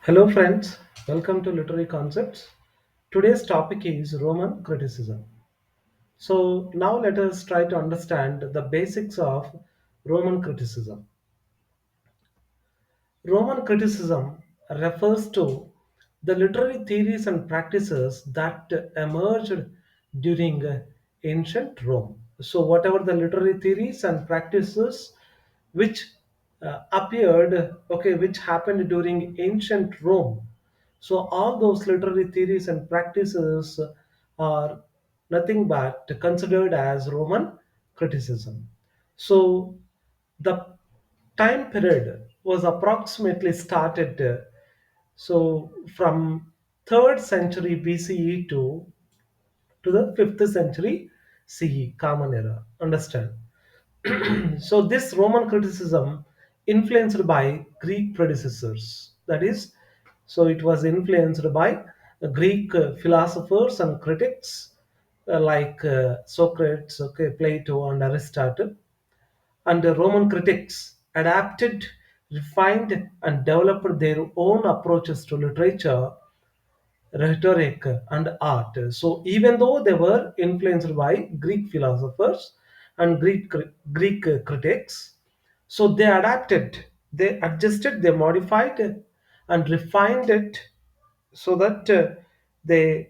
Hello, friends. Welcome to Literary Concepts. Today's topic is Roman criticism. So, now let us try to understand the basics of Roman criticism. Roman criticism refers to the literary theories and practices that emerged during ancient Rome. So, whatever the literary theories and practices which appeared, okay, which happened during ancient Rome. So, all those literary theories and practices are nothing but considered as Roman criticism. So, the time period was approximately started so from 3rd century BCE to the 5th century CE, common era. Understand? So this Roman criticism influenced by Greek predecessors. That is, so it was influenced by Greek philosophers and critics like Socrates, okay, Plato, and Aristotle, and the Roman critics adapted, refined, and developed their own approaches to literature, rhetoric, and art. So, even though they were influenced by Greek philosophers and Greek critics, so they adapted, they adjusted, they modified, and refined it so that they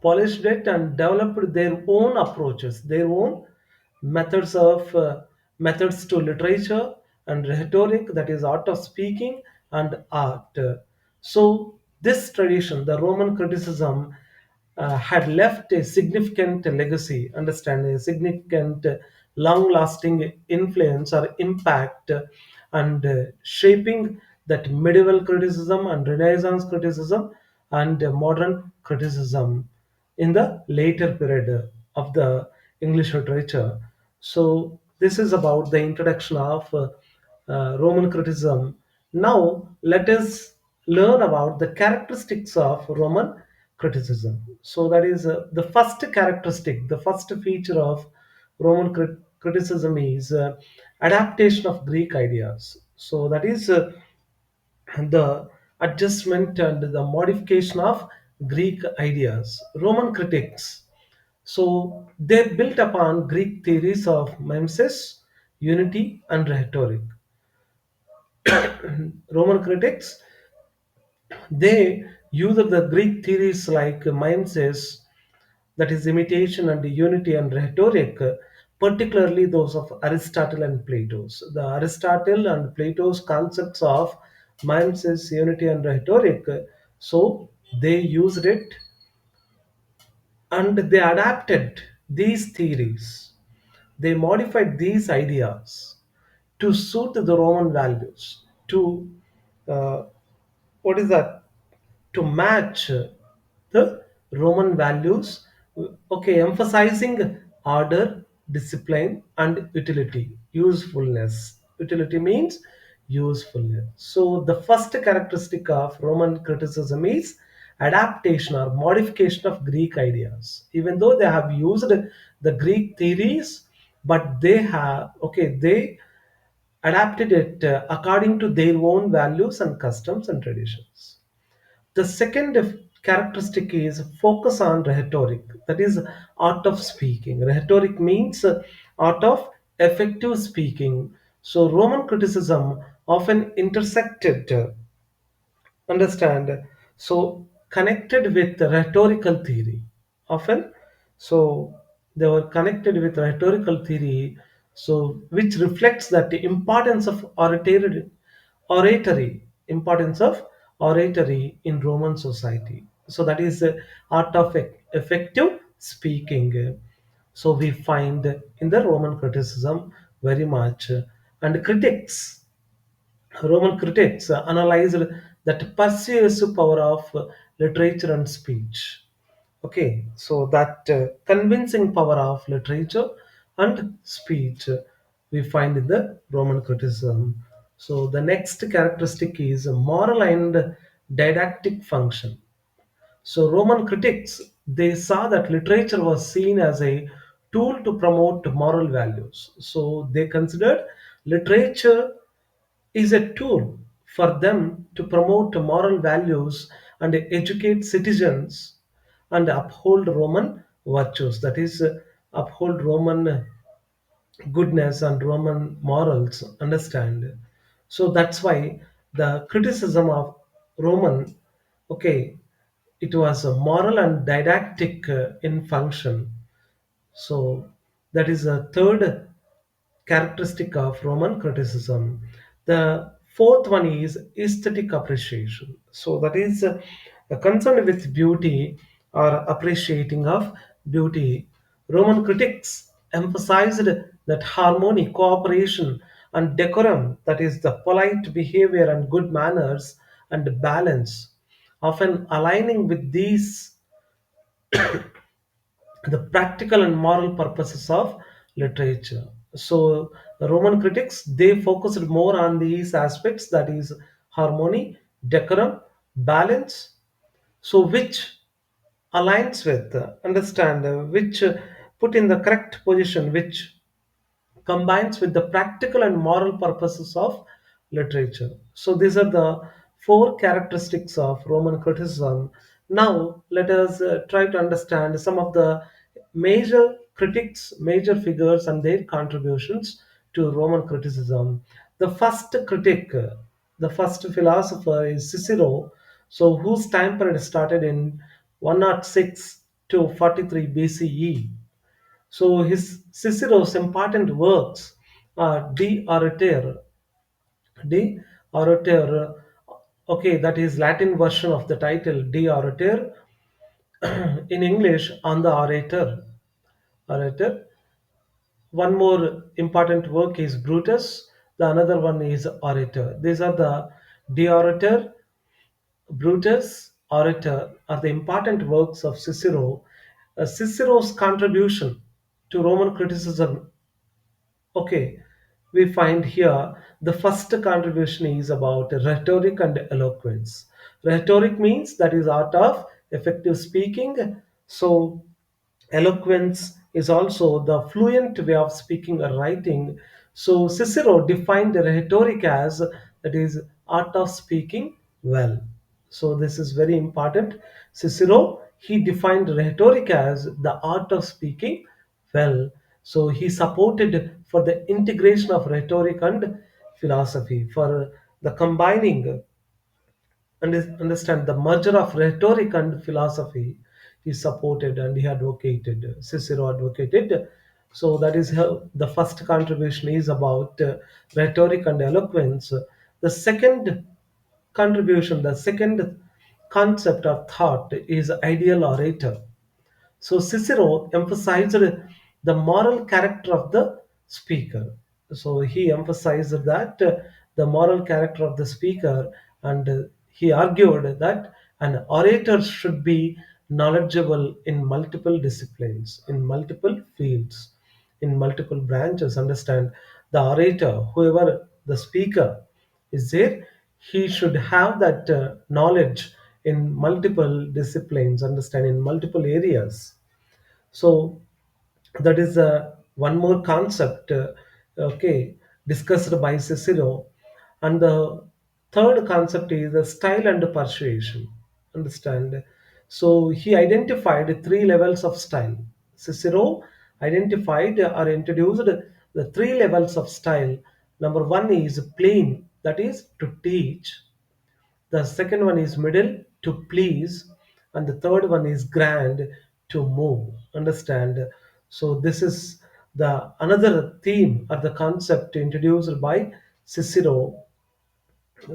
polished it and developed their own approaches, their own methods to literature and rhetoric, that is art of speaking and art. So this tradition, the Roman criticism, had left a significant legacy, understand, a significant long-lasting influence or impact, and shaping that medieval criticism and Renaissance criticism and modern criticism in the later period of the English literature. So this is about the introduction of Roman criticism. Now let us learn about the characteristics of Roman criticism. So that is the first characteristic, the first feature of Roman criticism is adaptation of Greek ideas. So that is the adjustment and the modification of Greek ideas. Roman critics, so they built upon Greek theories of mimesis, unity, and rhetoric. Roman critics, they used the Greek theories like mimesis, that is imitation, and unity and rhetoric, particularly those of Aristotle and Plato's. The Aristotle and Plato's concepts of mimesis, unity, and rhetoric, so they used it and they adapted these theories. They modified these ideas to suit the Roman values, to uh, what is that? To match the Roman values, okay, emphasizing order, discipline, and utility, usefulness. Utility means usefulness. So, the first characteristic of Roman criticism is adaptation or modification of Greek ideas. Even though they have used the Greek theories, but they have, okay, they adapted it according to their own values and customs and traditions. The second characteristic is focus on rhetoric, that is art of speaking. Rhetoric means art of effective speaking. So Roman criticism often intersected, understand, so connected with rhetorical theory. Often, so they were connected with rhetorical theory, so which reflects that the importance of oratory, importance of oratory in Roman society. So that is the art of effective speaking. So we find in the Roman criticism very much, and critics, Roman critics analyzed that persuasive power of literature and speech. Okay, so that convincing power of literature and speech we find in the Roman criticism. So the next characteristic is moral and didactic function. So Roman critics, they saw that literature was seen as a tool to promote moral values. So they considered literature is a tool for them to promote moral values and educate citizens and uphold Roman virtues. That is, uphold Roman goodness and Roman morals. Understand? So that's why the criticism of Roman, okay, it was a moral and didactic in function. So that is a third characteristic of Roman criticism. The fourth one is aesthetic appreciation. So that is a concern with beauty or appreciating of beauty. Roman critics emphasized that harmony, cooperation, and decorum, that is, the polite behavior and good manners and balance, often aligning with these the practical and moral purposes of literature. So the Roman critics they focused more on these aspects, that is harmony, decorum, balance. So which aligns with understand which put in the correct position, which combines with the practical and moral purposes of literature. So these are the four characteristics of Roman criticism. Now let us try to understand some of the major critics, major figures, and their contributions to Roman criticism. The first critic, the first philosopher is Cicero, so whose time period started in 106 to 43 BCE. So his Cicero's important works are De Orator. Okay, that is Latin version of the title De Orator. In English, on the orator. Orator. One more important work is Brutus. The another one is Orator. These are the De Orator, Brutus, Orator are the important works of Cicero. Cicero's contribution to Roman criticism. Okay, we find here the first contribution is about rhetoric and eloquence. Rhetoric means that is art of effective speaking. So eloquence is also the fluent way of speaking or writing. So Cicero defined rhetoric as that is art of speaking well. So this is very important. Cicero he defined rhetoric as the art of speaking well. So he supported for the integration of rhetoric and philosophy for the combining understand the merger of rhetoric and philosophy. He supported and he advocated, Cicero advocated. So that is how the first contribution is about rhetoric and eloquence. The second contribution, the second concept of thought is ideal orator. So Cicero emphasized the moral character of the speaker. So he emphasized that the moral character of the speaker, and he argued that an orator should be knowledgeable in multiple disciplines, in multiple fields, in multiple branches. Understand the orator, whoever the speaker is there, he should have that knowledge in multiple disciplines, understand in multiple areas. So that is one more concept, okay, discussed by Cicero. And the third concept is the style and persuasion. Understand? So he identified three levels of style. Cicero identified or introduced the three levels of style. Number one is plain, that is to teach. The second one is middle, to please, and the third one is grand, to move. Understand? So this is the another theme or the concept introduced by Cicero.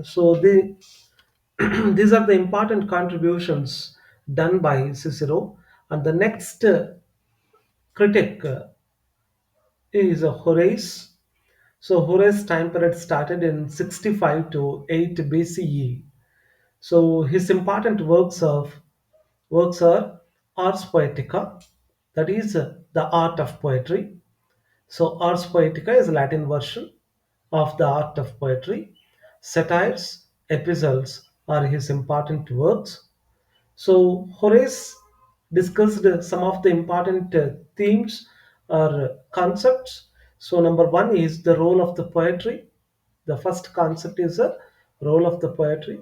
So these are the important contributions done by Cicero. And the next critic is Horace. So Horace's time period started in 65 to 8 BCE. So his important works are Ars Poetica, that is the art of poetry. So Ars Poetica is a Latin version of the art of poetry. Satires, epistles are his important works. So Horace discussed some of the important themes or concepts. So number one is the role of the poetry. The first concept is role of the poetry.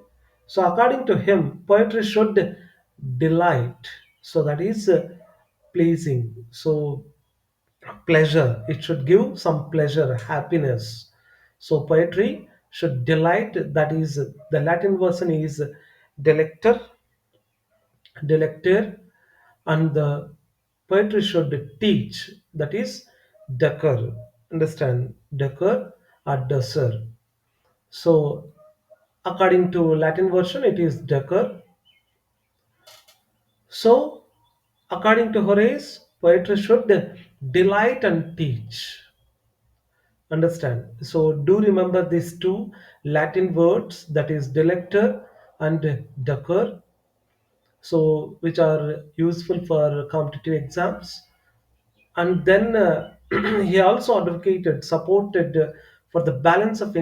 So according to him, poetry should delight. So that is pleasing. So pleasure. It should give some pleasure, happiness. So poetry should delight. That is the Latin version is delector, delector, and the poetry should teach. That is decor. Understand? Decor or desser. So according to Latin version, it is decor. So according to Horace, poetry should delight and teach. Understand? So do remember these two Latin words, that is delector and decor, so which are useful for competitive exams. And then he also advocated, supported for the balance of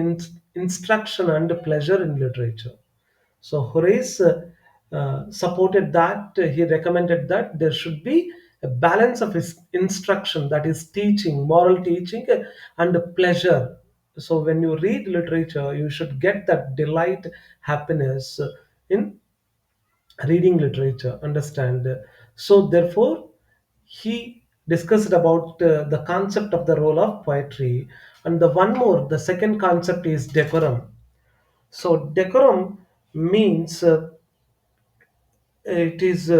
instruction and pleasure in literature. So Horace supported that. He recommended that there should be a balance of his instruction, that is teaching, moral teaching, and pleasure. So when you read literature, you should get that delight, happiness in reading literature. Understand? So therefore, he discussed about the concept of the role of poetry, and the one more, the second concept is decorum. So decorum means it is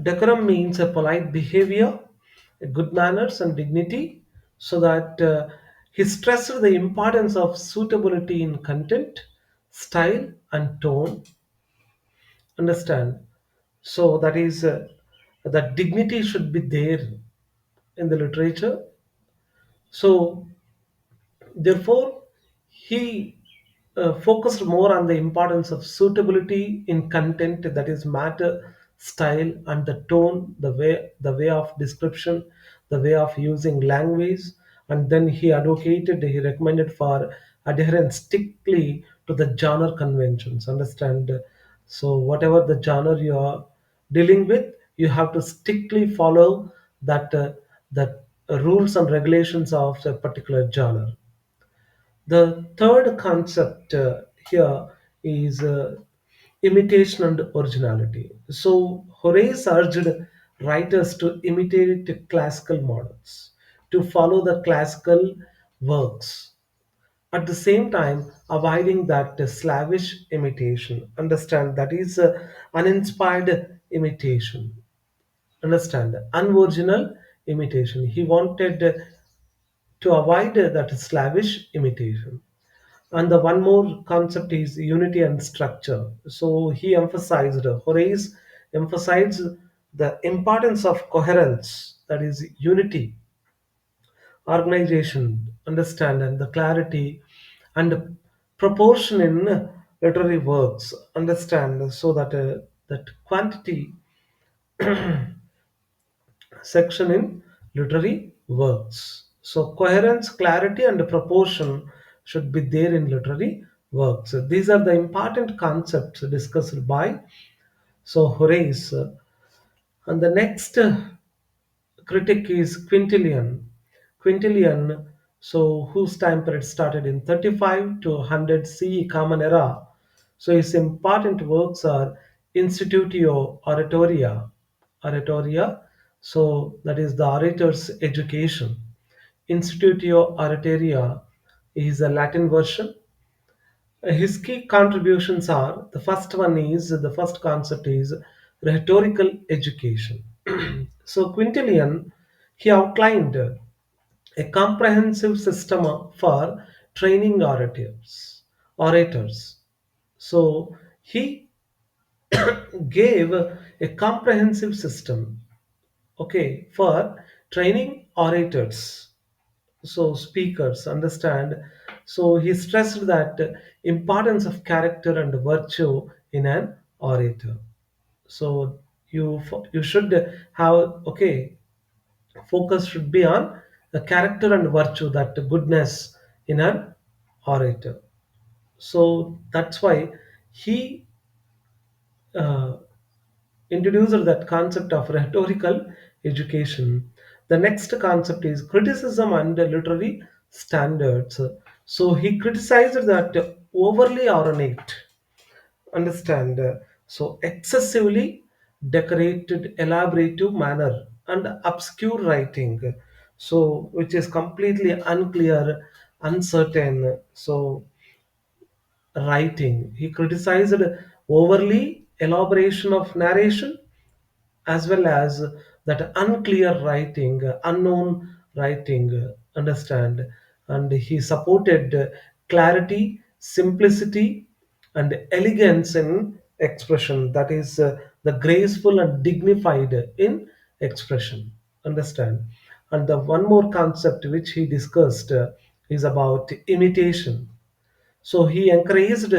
decorum means a polite behavior, good manners, and dignity. So that he stressed the importance of suitability in content, style, and tone. Understand? So that is that dignity should be there in the literature. So therefore, he focused more on the importance of suitability in content, that is matter, style, and the tone, the way of description, the way of using language. And then he advocated, he recommended for adherence strictly to the genre conventions. Understand? So whatever the genre you are dealing with, you have to strictly follow that rules and regulations of a particular genre. The third concept here is imitation and originality. So Horace urged writers to imitate classical models, to follow the classical works, at the same time avoiding that slavish imitation. Understand? That is uninspired imitation. Understand? Unoriginal imitation. He wanted to avoid that slavish imitation. And the one more concept is unity and structure. So he emphasized, Horace emphasized the importance of coherence, that is unity, organization, understand, and the clarity and proportion in literary works. Understand? So that that quantity section in literary works. So coherence, clarity, and proportion should be there in literary works. These are the important concepts discussed by Horace. And the next critic is Quintilian. Quintilian, so whose time period started in 35 to 100 CE Common Era. So his important works are Institutio Oratoria, Oratoria. So that is the orator's education. Institutio Oratoria is a Latin version. His key contributions are, the first one is, the first concept is rhetorical education. So Quintilian, he outlined a comprehensive system for training orators. So he gave a comprehensive system, okay, for training orators, so speakers. Understand? So he stressed that importance of character and virtue in an orator. So you should have, okay, focus should be on the character and virtue, that goodness in an orator. So that's why he uh, introduced that concept of rhetorical education. The next concept is criticism and literary standards. So he criticized that overly ornate, understand, so excessively decorated, elaborative manner and obscure writing, so which is completely unclear, uncertain. So writing. He criticized overly elaboration of narration as well as that unclear writing, unknown writing, understand. And he supported clarity, simplicity, and elegance in expression. That is the graceful and dignified in expression, understand. And the one more concept which he discussed is about imitation. So he encouraged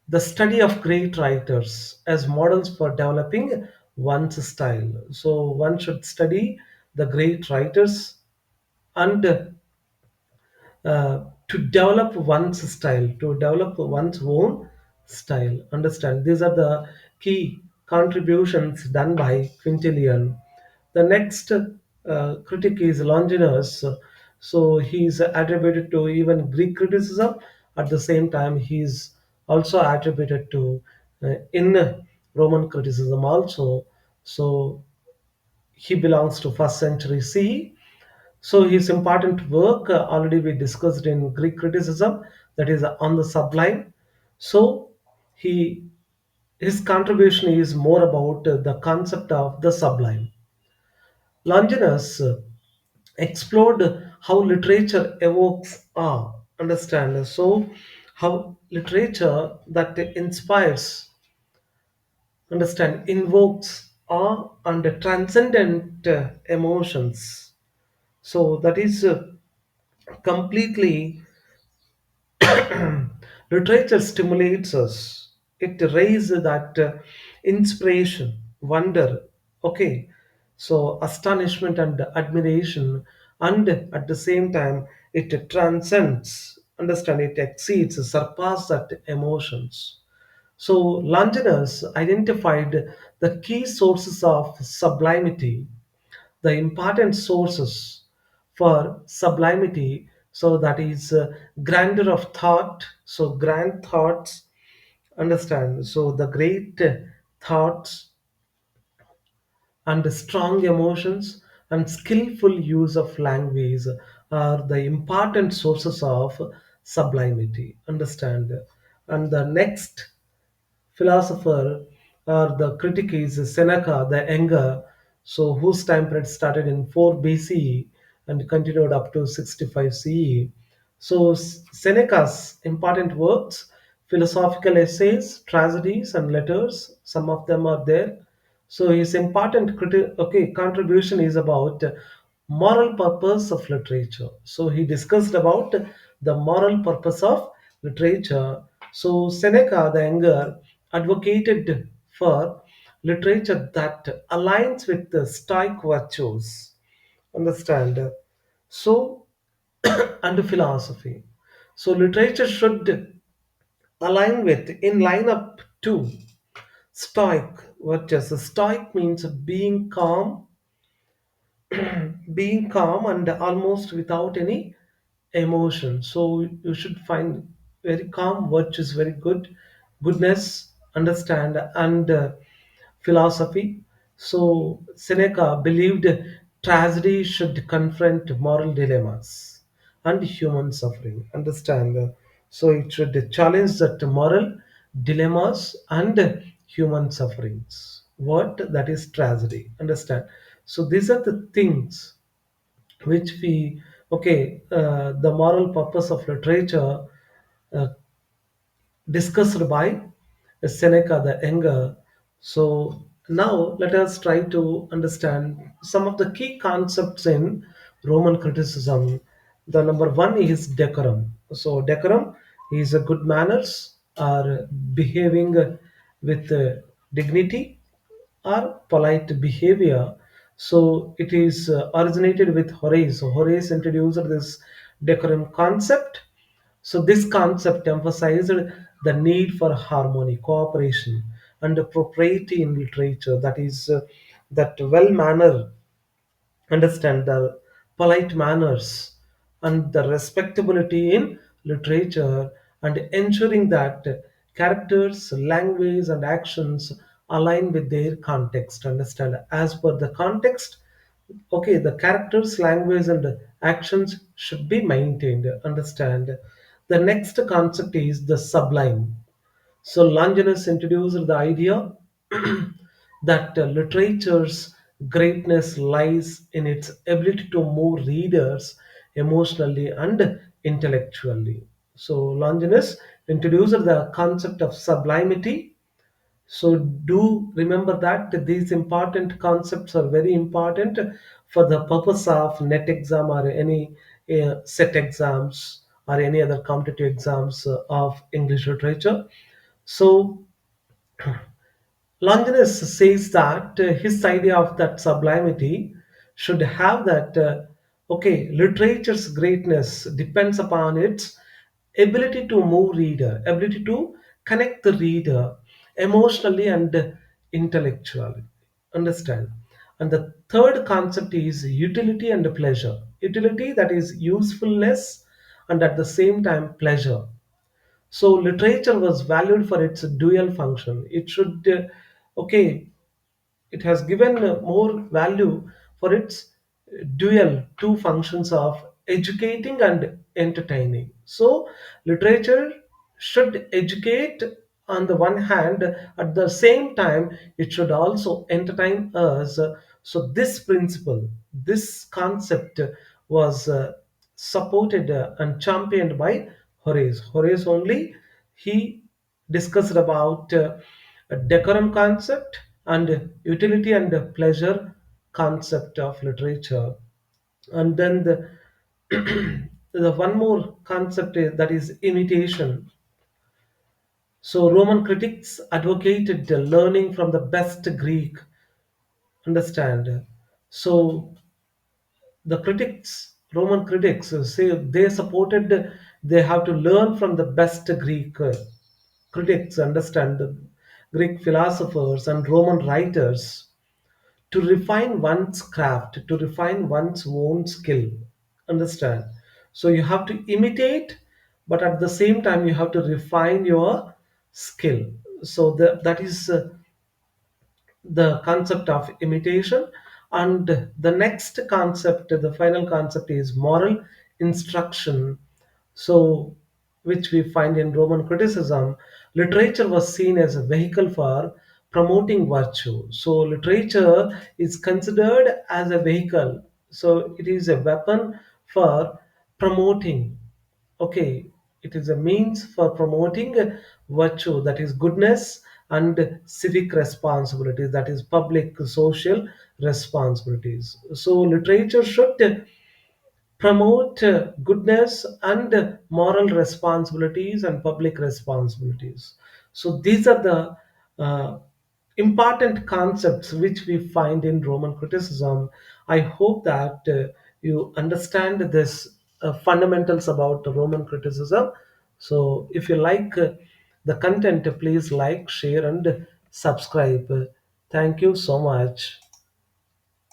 the study of great writers as models for developing one's style. So one should study the great writers and to develop one's style, to develop one's own style. Understand? These are the key contributions done by Quintilian. The next critic is Longinus. So he is attributed to even Greek criticism. At the same time, he is also attributed to in Roman criticism also. So he belongs to first century CE. So his important work already we discussed in Greek criticism, that is on the sublime. So he his contribution is more about the concept of the sublime. Longinus explored how literature evokes awe. Understand? So how literature that inspires, understand, invokes awe and transcendent emotions. So that is completely literature stimulates us. It raises that inspiration, wonder, okay, so astonishment and admiration, and at the same time, it transcends, understand, it exceeds, surpasses that emotions. So Longinus identified the key sources of sublimity, the important sources for sublimity. So that is grandeur of thought, so grand thoughts, understand, so the great thoughts and strong emotions and skillful use of language are the important sources of sublimity, understand. And the next philosopher or the critic is Seneca the Younger, so whose time period started in 4 BCE and continued up to 65 CE. So Seneca's important works, philosophical essays, tragedies, and letters, some of them are there. So his important contribution is about moral purpose of literature. So he discussed about the moral purpose of literature. So Seneca the Younger advocated for literature that aligns with the Stoic virtues. Understand? So and philosophy. So literature should align with, in line up to Stoic virtues. Stoic means being calm and almost without any emotion. So you should find very calm virtues, very goodness, understand, and philosophy. So Seneca believed tragedy should confront moral dilemmas and human suffering. Understand? So it should challenge that moral dilemmas and human sufferings. What that is tragedy. Understand? So these are the things which we, okay, the moral purpose of literature uh, discussed by Seneca the Younger. So now let us try to understand some of the key concepts in Roman criticism. The number one is decorum. So decorum is a good manners or behaving with dignity or polite behavior. So it is originated with Horace. So Horace introduced this decorum concept. So this concept emphasized the need for harmony, cooperation, and propriety in literature. That is that well manner understand the polite manners and the respectability in literature, and ensuring that characters, language, and actions align with their context. Understand, as per the context, okay, the characters, language, and actions should be maintained. Understand, the next concept is the sublime. So Longinus introduced the idea that literature's greatness lies in its ability to move readers emotionally and intellectually. So Longinus introduced the concept of sublimity. So do remember that these important concepts are very important for the purpose of net exam or any set exams or any other competitive exams of English literature. So Longinus says that his idea of that sublimity should have that okay, literature's greatness depends upon its ability to move reader, ability to connect the reader emotionally and intellectually. Understand? And the third concept is utility and pleasure. Utility, that is usefulness, and at the same time pleasure. So literature was valued for its dual function. It should okay, it has given more value for its dual two functions of educating and entertaining. So literature should educate on the one hand, at the same time it should also entertain us. So this principle, this concept was supported and championed by Horace only. He discussed about a decorum concept and utility and pleasure concept of literature. And then the one more concept is, that is imitation. So Roman critics advocated the learning from the best Greek. Understand? So the critics, Roman critics, say they supported, they have to learn from the best Greek critics. Understand, the Greek philosophers and Roman writers, to refine one's craft, to refine one's own skill. Understand? So you have to imitate, but at the same time you have to refine your skill. So that is the concept of imitation. And the next concept, the final concept, is moral instruction. So which we find in Roman criticism, literature was seen as a vehicle for promoting virtue. So literature is considered as a vehicle, so it is a weapon for promoting, okay, it is a means for promoting virtue, that is goodness, and civic responsibilities, that is public social responsibilities. So literature should promote goodness and moral responsibilities and public responsibilities. So these are the uh, important concepts which we find in Roman criticism. I hope that you understand this fundamentals about the Roman criticism. So if you like the content, please like, share, and subscribe. Thank you so much.